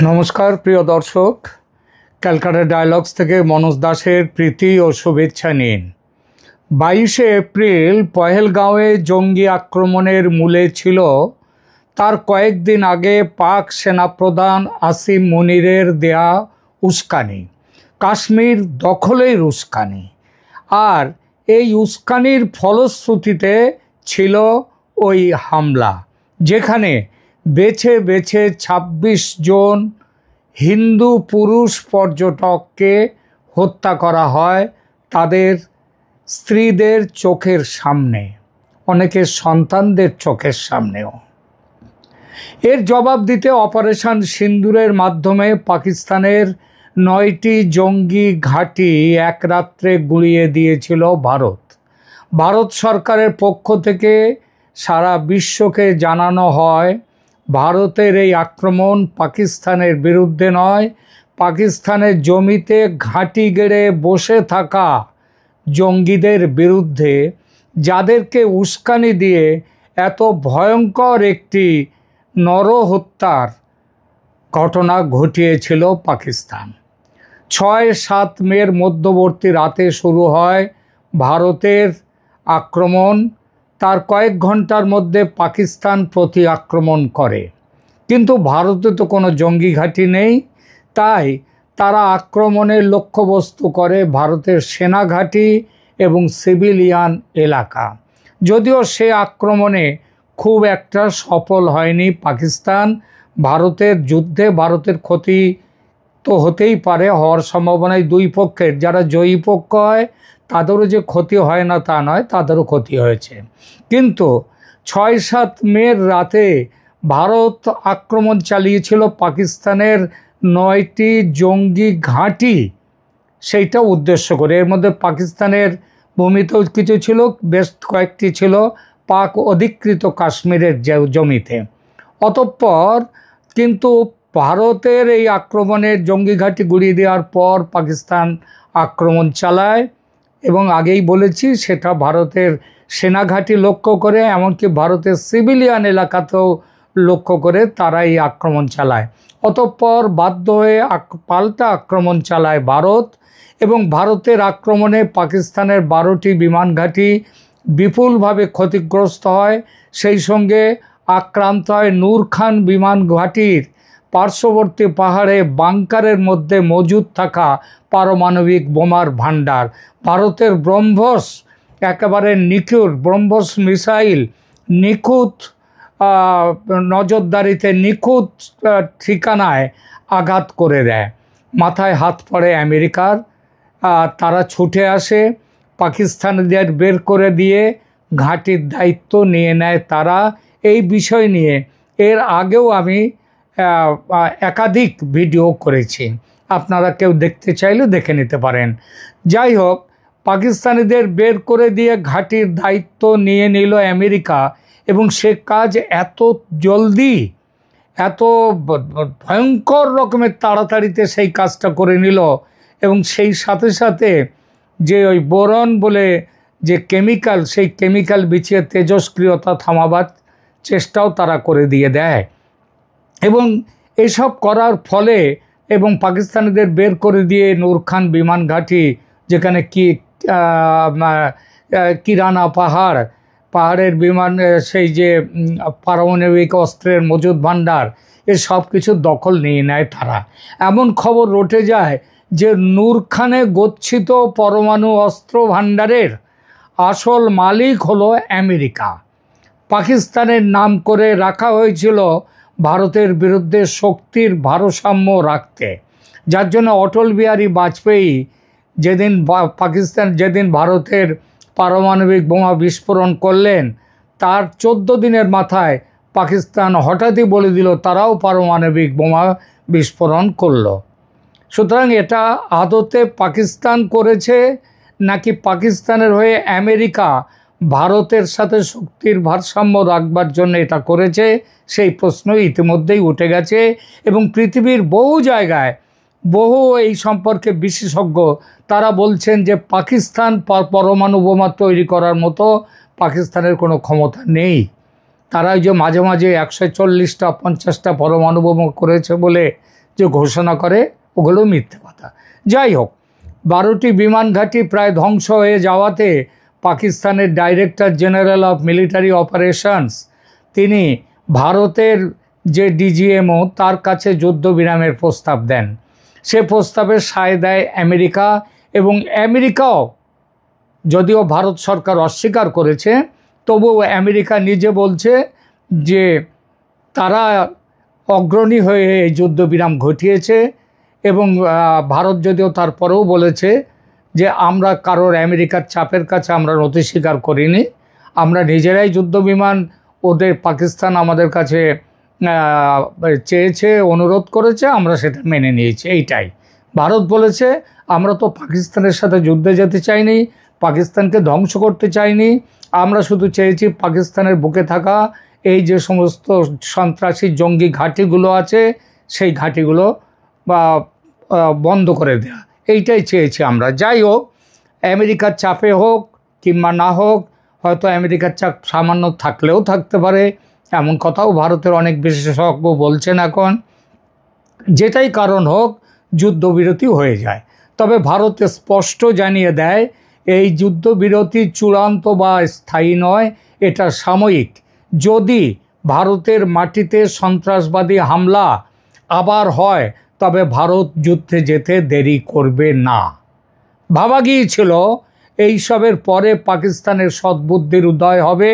নমস্কার প্রিয় দর্শক, ক্যালকাটা ডায়ালগস থেকে মনোজ দাসের প্রীতি ও শুভেচ্ছা নিন। 22শে এপ্রিল পহেলগাঁওয়ে জঙ্গি আক্রমণের মূলে ছিল তার কয়েকদিন আগে পাক সেনাপ্রধান আসিম মুনিরের দেয়া উস্কানি, কাশ্মীর দখলের উস্কানি। আর এই উস্কানির ফলশ্রুতিতে ছিল ওই হামলা, যেখানে বেছে বেছে ২৬ জন হিন্দু পুরুষ পর্যটককে হত্যা করা হয় তাদের স্ত্রীদের চোখের সামনে, অনেকের সন্তানদের চোখের সামনেও। এর জবাব দিতে অপারেশন সিন্দুরের মাধ্যমে পাকিস্তানের ৯টি জঙ্গি ঘাঁটি এক রাত্রে গুঁড়িয়ে দিয়েছিল ভারত সরকারের পক্ষ থেকে সারা বিশ্বকে জানানো হয়, ভারতের এই আক্রমণ পাকিস্তানের বিরুদ্ধে নয়, পাকিস্তানের জমিতে ঘাঁটি গেড়ে বসে থাকা জঙ্গিদের বিরুদ্ধে, যাদেরকে উস্কানি দিয়ে এত ভয়ঙ্কর একটি নরহত্যার ঘটনা ঘটিয়েছিল পাকিস্তান। ৬-৭ মের মধ্যবর্তী রাতে শুরু হয় ভারতের আক্রমণ। তার কয়েক ঘন্টার মধ্যে পাকিস্তান প্রতি আক্রমণ করে, কিন্তু ভারতে তো কোনো জঙ্গি ঘাঁটি নেই, তাই তারা আক্রমণের লক্ষ্যবস্তু করে ভারতের সেনা ঘাঁটি এবং সিভিলিয়ান এলাকা। যদিও সে আক্রমণে খুব একটা সফল হয়নি পাকিস্তান। ভারতের যুদ্ধে ভারতের ক্ষতি তো হতেই পারে, হওয়ার সম্ভাবনায় দুই পক্ষের, যারা জয়ী পক্ষ হয় তাদেরও যে ক্ষতি হয় না তা নয়, তাদেরও ক্ষতি হয়েছে। কিন্তু ৬-৭ মের রাতে ভারত আক্রমণ চালিয়েছিল পাকিস্তানের ৯টি জঙ্গি ঘাঁটি, সেইটা উদ্দেশ্য করে। এর মধ্যে পাকিস্তানের ভূমিতেও কিছু ছিল, বেশ কয়েকটি ছিল পাক অধিকৃত কাশ্মীরের জমিতে। অতঃপর কিন্তু ভারতের এই আক্রমণের জঙ্গি ঘাঁটি গুঁড়িয়ে দেওয়ার পর পাকিস্তান আক্রমণ চালায়, এবং আগেই বলেছি সেটা ভারতের সেনাঘাঁটি লক্ষ্য করে, এমনকি ভারতের সিভিলিয়ান এলাকাতেও লক্ষ্য করে তারা এই আক্রমণ চালায়। অতঃপর বাধ্য হয়ে পাল্টা আক্রমণ চালায় ভারত, এবং ভারতের আক্রমণে পাকিস্তানের 12টি বিমান ঘাঁটি বিপুলভাবে ক্ষতিগ্রস্ত হয়। সেই সঙ্গে আক্রান্ত হয় নূর খান বিমান ঘাঁটির পার্শ্ববর্তী পাহাড়ে বাংকারের মধ্যে মজুদ থাকা পারমাণবিক বোমার ভাণ্ডার। ভারতের ব্রহ্মস একেবারে নিখুঁত, ব্রহ্মস মিসাইল নিখুঁত নজরদারিতে নিখুঁত ঠিকানায় আঘাত করে দেয়। মাথায় হাত পড়ে আমেরিকার। তারা ছুটে আসে, পাকিস্তানিদের বের করে দিয়ে ঘাঁটির দায়িত্ব নিয়ে নেয় তারা। এই বিষয় নিয়ে এর আগেও আমি একাধিক ভিডিও করেছি, আপনারা কেউ দেখতে চাইলে দেখে নিতে পারেন। যাই হোক, পাকিস্তানিদের বের করে দিয়ে ঘাঁটির দায়িত্ব নিয়ে নিল আমেরিকা, এবং সে কাজ এত জলদি, এত ভয়ঙ্কর রকমের তাড়াতাড়িতে সেই কাজটা করে নিল, এবং সেই সাথে সাথে যে ওই বোরন বলে যে কেমিক্যাল, সেই কেমিক্যাল বিছিয়ে তেজস্ক্রিয়তা থামাবার চেষ্টাও তারা করে দিয়ে দেয়। এবং এসব করার ফলে, এবং পাকিস্তানিদের বের করে দিয়ে নূর খান বিমান ঘাঁটি, যেখানে কিরানা পাহাড়ের বিমান, সেই যে পারমাণবিক অস্ত্রের মজুদ ভাণ্ডার, এ সব কিছু দখল নিয়ে নেয় তারা। এমন খবর রটে যায় যে নূর খানে গচ্ছিত পরমাণু অস্ত্র ভাণ্ডারের আসল মালিক হলো আমেরিকা। পাকিস্তানের নাম করে রাখা হয়েছিল ভারতের বিরুদ্ধে শক্তির ভারসাম্য রাখতে, যার জন্য অটল বিহারী বাজপেয়ী যেদিন ভারতের পারমাণবিক বোমা বিস্ফোরণ করলেন, তার 14 দিনের মাথায় পাকিস্তান হঠাৎই বলে দিল তারাও পারমাণবিক বোমা বিস্ফোরণ করলো। সুতরাং এটা আদতে পাকিস্তান করেছে নাকি পাকিস্তানের হয়ে আমেরিকা ভারতের সাথে শক্তির ভারসাম্য রাখবার জন্য এটা করেছে, সেই প্রশ্ন ইতিমধ্যেই উঠে গেছে। এবং পৃথিবীর বহু জায়গায় বহু এই সম্পর্কে বিশেষজ্ঞ তারা বলছেন যে পাকিস্তান পরমাণু বোমা তৈরি করার মতো পাকিস্তানের কোনো ক্ষমতা নেই। তারা যে মাঝে মাঝে 140টা 50টা পরমাণু বোমা করেছে বলে যে ঘোষণা করে ওগুলো মিথ্যে কথা। যাই হোক, 12টি বিমান ঘাঁটি প্রায় ধ্বংস হয়ে যাওয়াতে পাকিস্তানের director general of military operations তিনি ভারতের যে ডিজিএমও তার কাছে যুদ্ধবিরামের প্রস্তাব দেন। সে প্রস্তাবে সায় দেয় আমেরিকা, এবং আমেরিকাও, যদিও ভারত সরকার অস্বীকার করেছে, তবুও আমেরিকা নিজে বলছে যে তারা অগ্রণী হয়ে এই যুদ্ধবিরাম ঘটিয়েছে। এবং ভারত যদিও তারপরেও বলেছে যে আমরা কারোর আমেরিকার চাপের কাছে আমরা নতি স্বীকার করিনি, আমরা নিজেরাই যুদ্ধবিমান ওদের পাকিস্তান আমাদের কাছে চেয়েছে, অনুরোধ করেছে, আমরা সেটা মেনে নিয়েছি। এইটাই ভারত বলেছে, আমরা তো পাকিস্তানের সাথে যুদ্ধে যেতে চাইনি, পাকিস্তানকে ধ্বংস করতে চাইনি, আমরা শুধু চেয়েছি পাকিস্তানের বুকে থাকা এই যে সমস্ত সন্ত্রাসী জঙ্গি ঘাঁটিগুলো আছে সেই ঘাঁটিগুলো বন্ধ করে দেওয়া, এইটাই চেয়েছি আমরা। যাই হোক, আমেরিকার চাপে হোক কিংবা না হোক, হয়তো আমেরিকার চাপ সামান্য থাকলেও থাকতে পারে, এমন কথাও ভারতের অনেক বিশেষজ্ঞ বলছেন এখন। যেটাই কারণ হোক, যুদ্ধবিরতি হয়ে যায়। তবে ভারত স্পষ্ট জানিয়ে দেয় এই যুদ্ধবিরতি চূড়ান্ত বা স্থায়ী নয়, এটা সাময়িক। যদি ভারতের মাটিতে সন্ত্রাসবাদী হামলা আবার হয় তবে ভারত যুদ্ধে যেতে দেরি করবে না। ভাবা গিয়েছিল এইসবের পরে পাকিস্তানের সদ্বুদ্ধির উদয় হবে,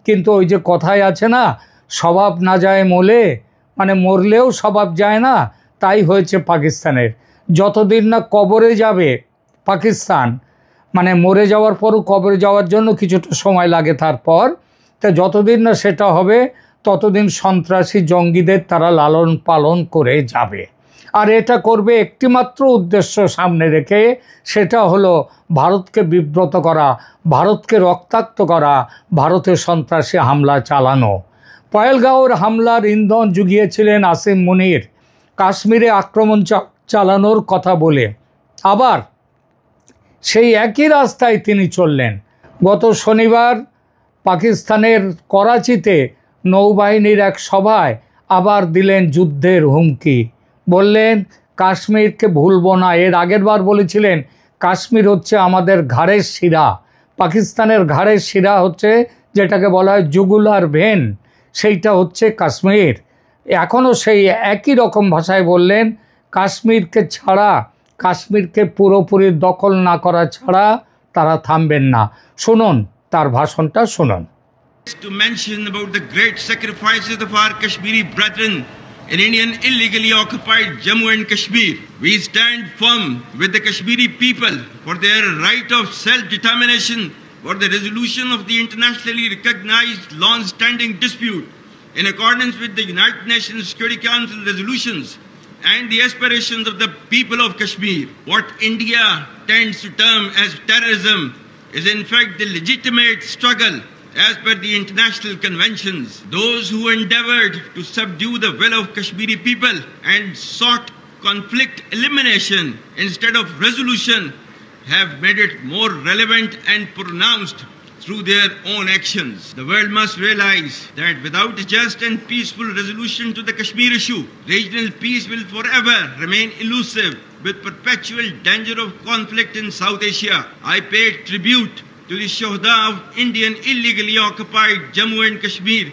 কিন্তু ওই যে কথায় আছে না, স্বভাব না যায় মোলে, মানে মরলেও স্বভাব যায় না, তাই হয়েছে পাকিস্তানের। যতদিন না কবরে যাবে পাকিস্তান, মানে মরে যাওয়ার পরও কবরে যাওয়ার জন্য কিছুটা সময় লাগে তারপর, তা যতদিন না সেটা হবে ততদিন সন্ত্রাসী জঙ্গিদের তারা লালন পালন করে যাবে। আর এটা করবে একটিমাত্র উদ্দেশ্য সামনে রেখে, সেটা হলো ভারতকে বিব্রত করা, ভারতকে রক্তাক্ত করা, ভারতের সন্ত্রাসী হামলা চালানো। পহেলগাঁওর হামলার ইন্ধন জুগিয়েছিলেন আসিম মুনির কাশ্মীরে আক্রমণ চালানোর কথা বলে। আবার সেই একই রাস্তায় তিনি চললেন। গত শনিবার পাকিস্তানের করাচিতে নৌবাহিনীর এক সভায় আবার দিলেন যুদ্ধের হুমকি, বললেন কাশ্মীরকে ভুলব না। এর আগের বার বলেছিলেন কাশ্মীর হচ্ছে আমাদের ঘাড়ের শিরা, পাকিস্তানের ঘাড়ের শিরা হচ্ছে যেটাকে বলা হয় জুগুলার ভেন, সেইটা হচ্ছে কাশ্মীর। এখনও সেই একই রকম ভাষায় বললেন কাশ্মীরকে ছাড়া, কাশ্মীরকে পুরোপুরি দখল না করা ছাড়া তারা থামবেন না। শুনুন তার ভাষণটা, শুনুন। To mention about the great sacrifices of our Kashmiri brethren in Indian illegally occupied Jammu and Kashmir. We stand firm with the Kashmiri people for their right of self-determination, for the resolution of the internationally recognized long-standing dispute in accordance with the United Nations Security Council resolutions and the aspirations of the people of Kashmir. What India tends to term as terrorism is in fact the legitimate struggle as per the international conventions. Those who endeavored to subdue the will of Kashmiri people and sought conflict elimination instead of resolution have made it more relevant and pronounced through their own actions. The world must realize that without a just and peaceful resolution to the Kashmir issue, regional peace will forever remain elusive with perpetual danger of conflict in South Asia. I pay tribute to the Shuhada of Indian illegally occupied Jammu and Kashmir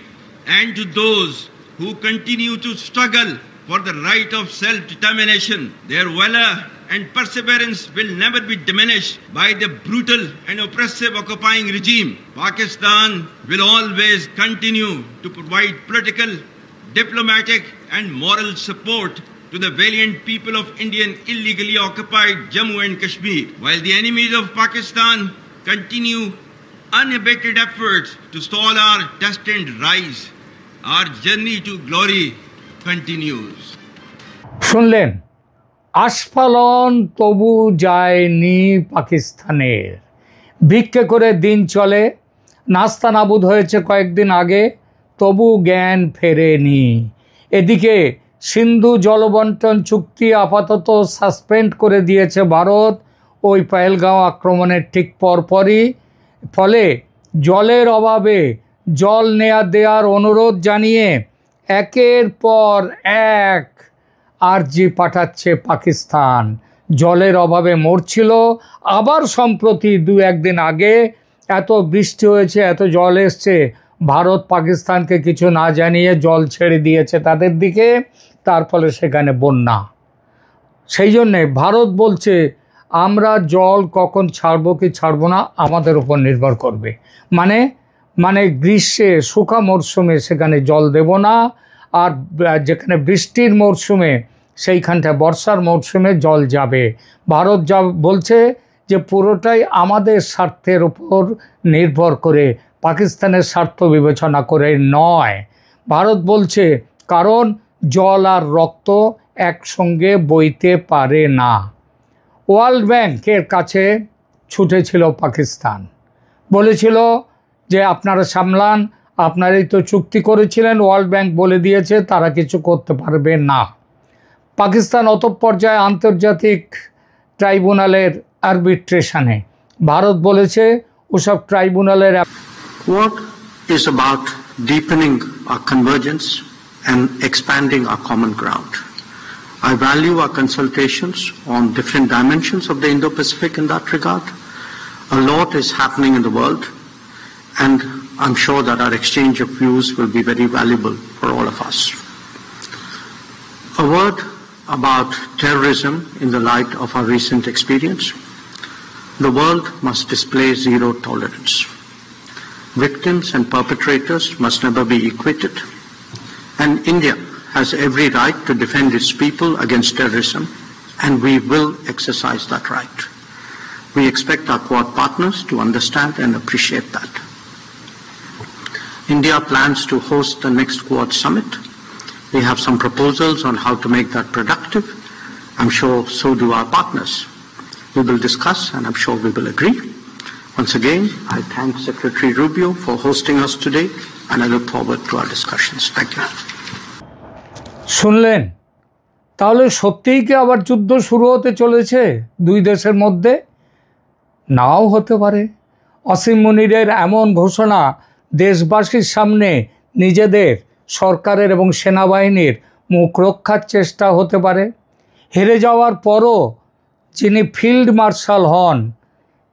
and to those who continue to struggle for the right of self-determination. Their valor and perseverance will never be diminished by the brutal and oppressive occupying regime. Pakistan will always continue to provide political, diplomatic and moral support to the valiant people of Indian illegally occupied Jammu and Kashmir, while the enemies of Pakistan continue unabated efforts to stall our destined rise. Our journey to glory continues. শুনলেন, আস্ফালন তবু যায়নি পাকিস্তানের, ভিক্ষে করে দিন চলে, নাস্তা নাবুদ হয়েছে কয়েকদিন আগে, তবু জ্ঞান ফেরেনি। এদিকে সিন্ধু জলবন্টন চুক্তি আপাতত সাসপেন্ড করে দিয়েছে ভারত ওই পহেলগাঁও আক্রমণের ঠিক পরপরই। ফলে জলের অভাবে জল নেয়া দেওয়ার অনুরোধ জানিয়ে একের পর এক আর্জি পাঠাচ্ছে পাকিস্তান। জলের অভাবে মরছিল, আবার সম্প্রতি 2-1 দিন আগে এত বৃষ্টি হয়েছে, এত জল এসছে, ভারত পাকিস্তানকে কিছু না জানিয়ে জল ছেড়ে দিয়েছে তাদের দিকে, তার ফলে সেখানে বন্যা। সেই জন্যে ভারত বলছে আমরা জল কখন ছাড়বো কি ছাড়বো না আমাদের উপর নির্ভর করবে। মানে গ্রীষ্মে শুকা মরশুমে সেখানে জল দেব না, আর যেখানে বৃষ্টির মরশুমে সেইখানটা বর্ষার মরশুমে জল যাবে। ভারত যা বলছে যে পুরোটাই আমাদের স্বার্থের উপর নির্ভর করে, পাকিস্তানের স্বার্থ বিবেচনা করে নয়। ভারত বলছে কারণ জল আর রক্ত একসঙ্গে বইতে পারে না। ওয়ার্ল্ড ব্যাংকের কাছে ছুটেছিল পাকিস্তান, বলেছিল যে আপনারা সামলান, আপনারাই তো চুক্তি করেছিলেন। ওয়ার্ল্ড ব্যাংক বলে দিয়েছে তারা কিছু করতে পারবে না। পাকিস্তান অতঃপর যায় আন্তর্জাতিক ট্রাইব্যুনালের আরবিট্রেশনে। ভারত বলেছে ওসব ট্রাইব্যুনালের What is about deepening our convergence and expanding our common ground. I value our consultations on different dimensions of the Indo-Pacific in that regard. A lot is happening in the world, and I'm sure that our exchange of views will be very valuable for all of us. A word about terrorism in the light of our recent experience. The world must display zero tolerance. Victims and perpetrators must never be equated, and India has every right to defend its people against terrorism, and we will exercise that right. We expect our Quad partners to understand and appreciate that. India plans to host the next Quad summit. We have some proposals on how to make that productive. I'm sure so do our partners. We will discuss, and I'm sure we will agree. Once again, I thank Secretary Rubio for hosting us today, and I look forward to our discussions. Thank you. শুনলেন? তাহলে সত্যিই কি আবার যুদ্ধ শুরু হতে চলেছে দুই দেশের মধ্যে? নাও হতে পারে। অসীম মুনিরের এমন ঘোষণা দেশবাসীর সামনে নিজেদের সরকারের এবং সেনাবাহিনীর মুখ রক্ষার চেষ্টা হতে পারে। হেরে যাওয়ার পরও যিনি ফিল্ড মার্শাল হন,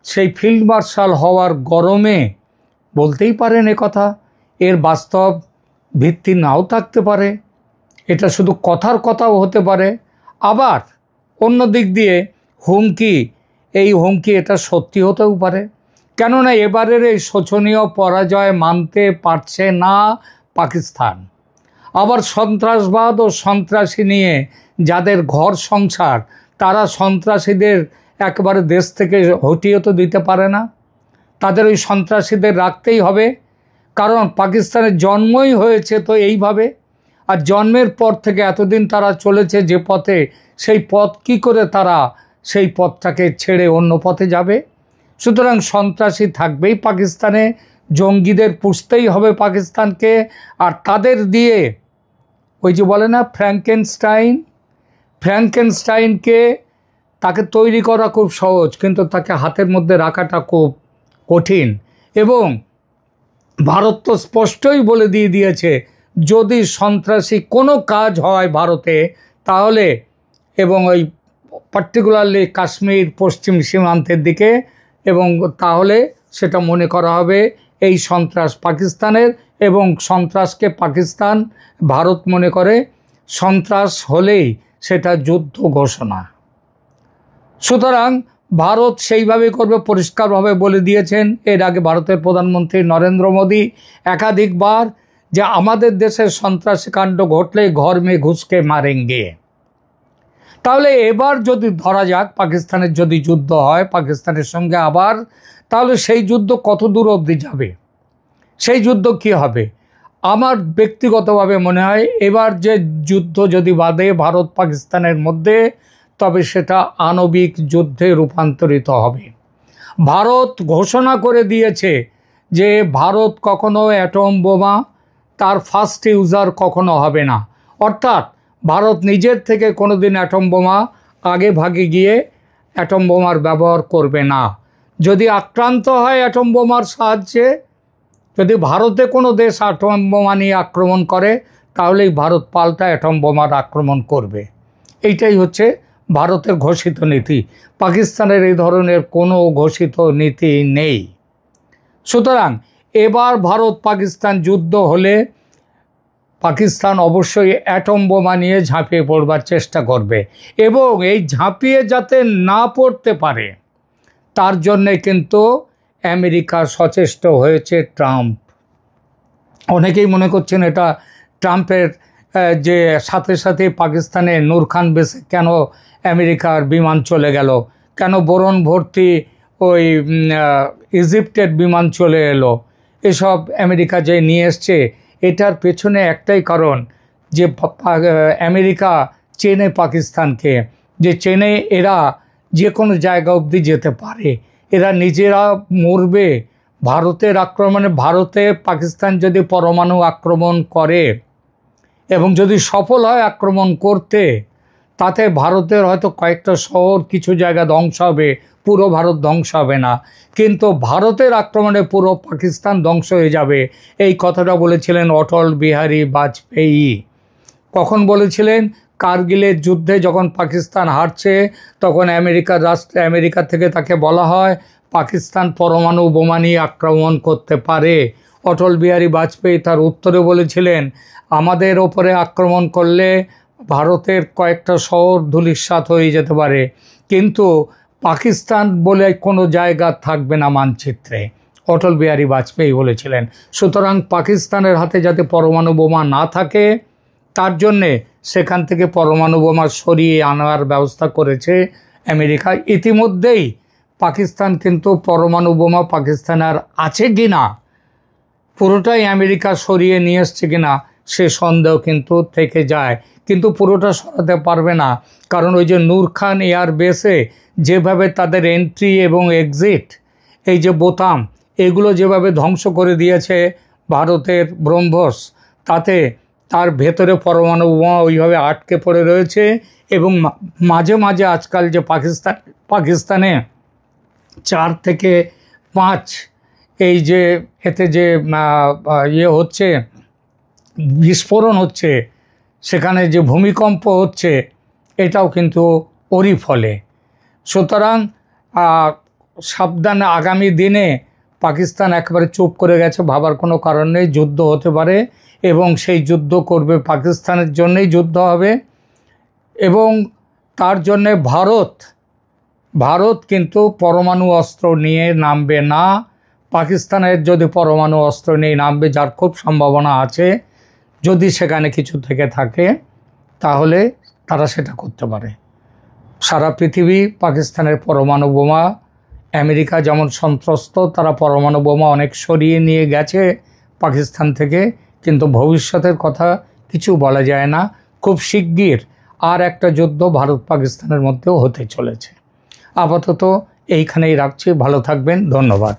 সেই ফিল্ড মার্শাল হওয়ার গরমে বলতেই পারেন কথা, এর বাস্তব ভিত্তি নাও থাকতে পারে, এটা শুধু কথার কথাও হতে পারে। আবার অন্য দিক দিয়ে এই হুমকি এটা সত্যি হতেও পারে। কেননা এবারের এই শোচনীয় পরাজয় মানতে পারছে না পাকিস্তান। আবার সন্ত্রাসবাদ ও সন্ত্রাসী নিয়ে যাদের ঘর সংসার, তারা সন্ত্রাসীদের একেবারে দেশ থেকে হটিয়ে তো দিতে পারে না। তাদের ওই সন্ত্রাসীদের রাখতেই হবে, কারণ পাকিস্তানের জন্মই হয়েছে তো এইভাবে। আর জন্মের পর থেকে এতদিন তারা চলেছে যে পথে, সেই পথ কি করে তারা সেই পথটাকে ছেড়ে অন্য পথে যাবে? সুতরাং সন্ত্রাসী থাকবেই পাকিস্তানে, জঙ্গিদের পুষতেই হবে পাকিস্তানকে। আর তাদের দিয়ে ওই যে বলে না ফ্র্যাঙ্কেনস্টাইনকে তাকে তৈরি করা খুব সহজ, কিন্তু তাকে হাতের মধ্যে রাখাটা খুব কঠিন। এবং ভারত তো স্পষ্টই বলে দিয়েছে যদি সন্ত্রাসী কোনো কাজ হয় ভারতে, তাহলে এবং ওই পার্টিকুলারলি কাশ্মীর পশ্চিম সীমান্তের দিকে, এবং তাহলে সেটা মনে করা হবে এই সন্ত্রাস পাকিস্তানের, এবং সন্ত্রাসকে পাকিস্তান ভারত মনে করে সন্ত্রাস হলেই সেটা যুদ্ধ ঘোষণা। সুতরাং ভারত সেইভাবে করবে, পরিষ্কারভাবে বলে দিয়েছেন এর আগে ভারতের প্রধানমন্ত্রী নরেন্দ্র মোদী একাধিকবার, যে আমাদের দেশের সন্ত্রাসী কাণ্ড ঘটলে ঘর মে ঘুষকে মারেঙ্গে। তাহলে এবার যদি ধরা যাক পাকিস্তানের যদি যুদ্ধ হয় পাকিস্তানের সঙ্গে আবার, তাহলে সেই যুদ্ধ কত দূর অবধি যাবে, সেই যুদ্ধ কি হবে? আমার ব্যক্তিগতভাবে মনে হয় এবার যে যুদ্ধ যদি বাধে ভারত পাকিস্তানের মধ্যে, তবে সেটা আণবিক যুদ্ধে রূপান্তরিত হবে। ভারত ঘোষণা করে দিয়েছে যে ভারত কখনো অ্যাটম বোমা তার ফার্স্ট ইউজার কখনো হবে না। অর্থাৎ ভারত নিজের থেকে কোনো দিন অ্যাটম বোমা আগে ভাগে গিয়ে অ্যাটম বোমার ব্যবহার করবে না। যদি আক্রান্ত হয় অ্যাটম বোমার সাহায্যে, যদি ভারতে কোনো দেশ অ্যাটম বোমা নিয়ে আক্রমণ করে, তাহলেই ভারত পাল্টা অ্যাটম বোমার আক্রমণ করবে। এইটাই হচ্ছে ভারতের ঘোষিত নীতি। পাকিস্তানের এই ধরনের কোনো ঘোষিত নীতি নেই। সুতরাং এবার ভারত পাকিস্তান যুদ্ধ হলে পাকিস্তান অবশ্যই অ্যাটম বোমা নিয়ে ঝাঁপিয়ে পড়বার চেষ্টা করবে, এবং এই ঝাঁপিয়ে যাতে না পড়তে পারে তার জন্যে কিন্তু আমেরিকা সচেষ্ট হয়েছে ট্রাম্প। অনেকেই মনে করছেন এটা ট্রাম্পের যে সাথে সাথে পাকিস্তানে নূর খান বেসে কেন আমেরিকার বিমান চলে গেল, কেন বোরন ভর্তি ওই ইজিপ্টের বিমান চলে এলো, এসব আমেরিকা যে নিয়ে এসছে, এটার পেছনে একটাই কারণ যে আমেরিকা চেনে পাকিস্তানকে, যে চেনে এরা যে কোনো জায়গা অবধি যেতে পারে, এরা নিজেরা মরবে ভারতের আক্রমণে। ভারতে পাকিস্তান যদি পরমাণু আক্রমণ করে এবং যদি সফল হয় আক্রমণ করতে, তাতে ভারতের হয়তো কয়েকটা শহর কিছু জায়গা ধ্বংস হবে, পুরো ভারত ধ্বংস হবে না, কিন্তু ভারতের আক্রমণে পুরো পাকিস্তান ধ্বংস হয়ে যাবে। এই কথাটা বলেছিলেন অটল বিহারী বাজপেয়ী। কখন বলেছিলেন? কারগিলের যুদ্ধে যখন পাকিস্তান হারছে, তখন আমেরিকা থেকে তাকে বলা হয় পাকিস্তান পরমাণু বোমা নিয়ে আক্রমণ করতে পারে। অটল বিহারী বাজপেয়ী তার উত্তরে বলেছিলেন, আমাদের ওপরে আক্রমণ করলে ভারতের কয়েকটা শহর ধূলিসাৎ হয়ে যেতে পারে, কিন্তু পাকিস্তান বলে কোনো জায়গা থাকবে না মানচিত্রে। অটল বিহারী বাজপেয়ী বলেছিলেন। সুতরাং পাকিস্তানের হাতে যাতে পরমাণু বোমা না থাকে, তার জন্যে সেখান থেকে পরমাণু বোমা সরিয়ে আনার ব্যবস্থা করেছে আমেরিকা। ইতিমধ্যেই পাকিস্তান কিন্তু পরমাণু বোমা পাকিস্তানের আছে কি না, পুরোটাই আমেরিকা সরিয়ে নিয়ে এসছে কিনা সে সন্দেহ কিন্তু থেকে যায়, কিন্তু পুরোটা সরাতে পারবে না। কারণ ওই যে নূর খান এয়ার বেসে যেভাবে তাদের এন্ট্রি এবং এক্সিট, এই যে বোতাম, এগুলো যেভাবে ধ্বংস করে দিয়েছে ভারতের ব্রহ্মস, তাতে তার ভেতরে পরমাণু বোমা ওইভাবে আটকে পড়ে রয়েছে। এবং মাঝে মাঝে আজকাল যে পাকিস্তানে 4 থেকে 5 এই যে এতে যে হচ্ছে বিস্ফোরণ হচ্ছে, সেখানে যে ভূমিকম্প হচ্ছে, এটাও কিন্তু ওরই ফলে। সুতরাং সাবধানে, আগামী দিনে পাকিস্তান একেবারে চুপ করে গেছে, ভাবার কোনো কারণ নেই, যুদ্ধ হতে পারে এবং সেই যুদ্ধ করবে পাকিস্তানের জন্যই যুদ্ধ হবে। এবং তার জন্যে ভারত কিন্তু পরমাণু অস্ত্র নিয়ে নামবে না। পাকিস্তানের যদি পরমাণু অস্ত্র নিয়ে নামবে, যার খুব সম্ভাবনা আছে, যদি সেখানে কিছু থেকে থাকে, তাহলে তারা সেটা করতে পারে। সারা পৃথিবী পাকিস্তানের পরমাণু বোমা, আমেরিকা যেমন সন্ত্রস্ত, তারা পরমাণু বোমা অনেক সরিয়ে নিয়ে গেছে পাকিস্তান থেকে, কিন্তু ভবিষ্যতের কথা কিছু বলা যায় না। খুব শিগগির আর একটা যুদ্ধ ভারত পাকিস্তানের মধ্যেও হতে চলেছে। আপাতত এইখানেই রাখছি, ভালো থাকবেন, ধন্যবাদ।